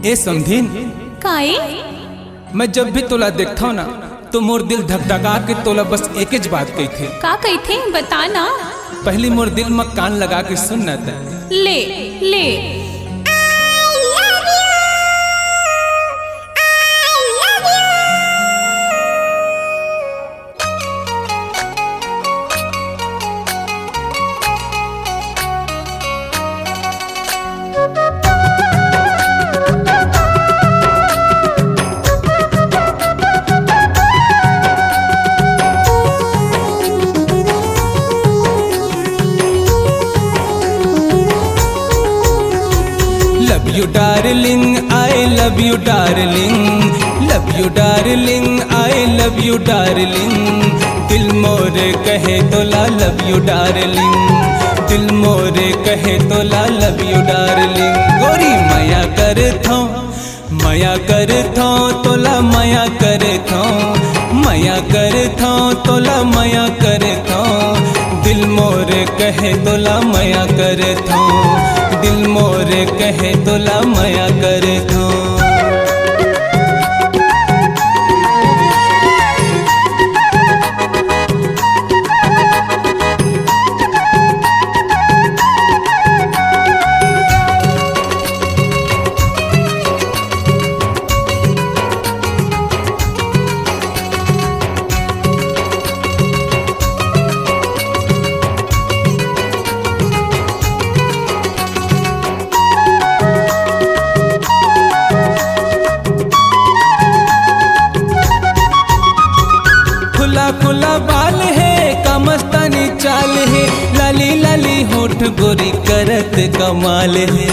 ए समझीन काए मैं जब भी तोला देखता हूँ ना तो मोर दिल धकधका के तोला बस एक ज बात कही थे। का कही थे बता ना। पहली मोर दिल में कान लगा के सुन न था। ले ले Love you darling, I love you darling, love you darling, I love you darling, दिल मोरे कहे तोला love you darling, दिल मोरे कहे तोला love you darling, गोरी माया करथो तोला माया करथो, माया करथो तोला माया करथो, दिल मोरे कहे तोला माया करथो, दिल मोरे कहे तोला माया करथो। खुला बाल है कमस्तानी चाल है, लाली लाली होठ गोरी करत कमाल है,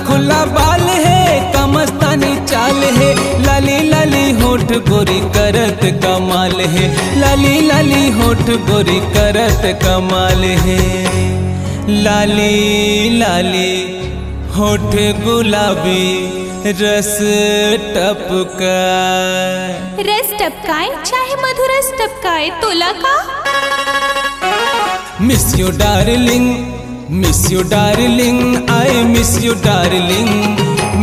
खुला बाल है कमस्तानी चाल है, लाली लाली होठ गोरी करत कमाल है, लाली लाली होठ गोरी करत कमाल है, लाली लाली होठ गुलाबी रस टपकाए चाहे मधुरस टपकाए तोला का। Miss you darling, miss you darling, I miss you darling,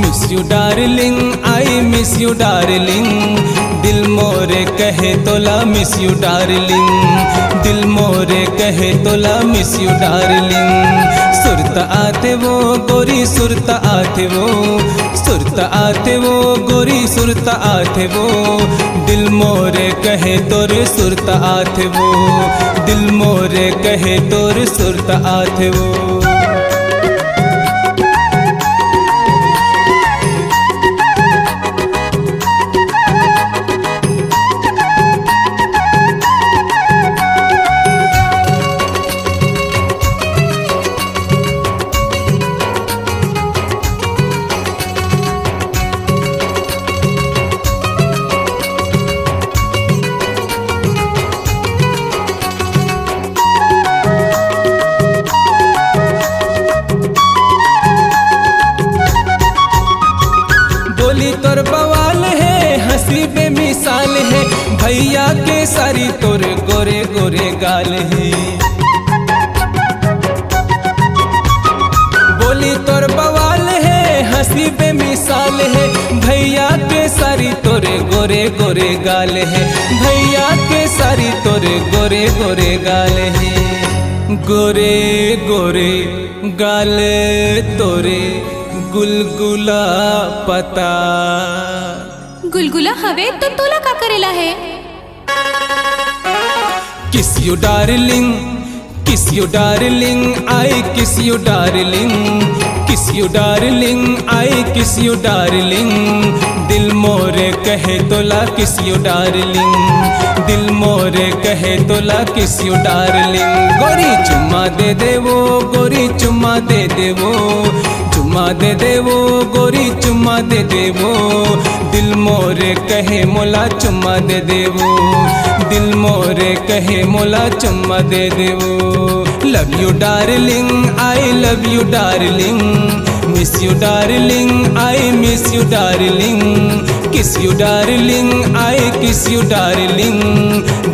miss you darling, I miss you darling, दिल मोरे कहे तोला मिस यू डार्लिंग, दिल मोरे कहे तोला मिस यू डार्लिंग, सुरत आते वो गोरी सुरत आते वो, सुरत आते वो गोरी सुरत आते वो, दिल मोरे कहे तोर सुरत आते वो, दिल मोरे कहे तोर सुरत आते वो। बोली तोर बवाल है हंसी बेमिसाल है, भैया के सारी तोर गोरे गोरे गाल है, बोली तोर बवाल है हंसी बेमिसाल है, भैया के सारी तोरे गोरे गोरे गाल है, भैया के सारी तोरे गोरे गोरे गाल है, गोरे गोरे गाल तोरे गुलगुला पता, गुलगुला हवे तो तोला का करेला है। Kiss you darling, kiss you darling, I kiss you darling, kiss you darling, I kiss you darling, दिल मोरे कहे तोला किस यू डार्लिंग, दिल मोरे कहे तोला किस यू डार्लिंग, गोरी चुम्मा दे दे वो, गोरी चुम्मा दे दे वो, चुम्मा दे दे वो गोरी चुम्मा दे दे वो, दिल मोरे कहे मोला चुम्मा दे दे वो, दिल मोरे कहे मोला चुम्मा दे दे वो। Love you darling, I love you darling, miss you darling, I miss you darling, kiss you darling, I kiss you darling,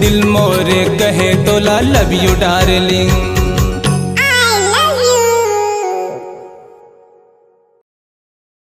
दिल मोरे कहे तोला लव यू डार्लिंग।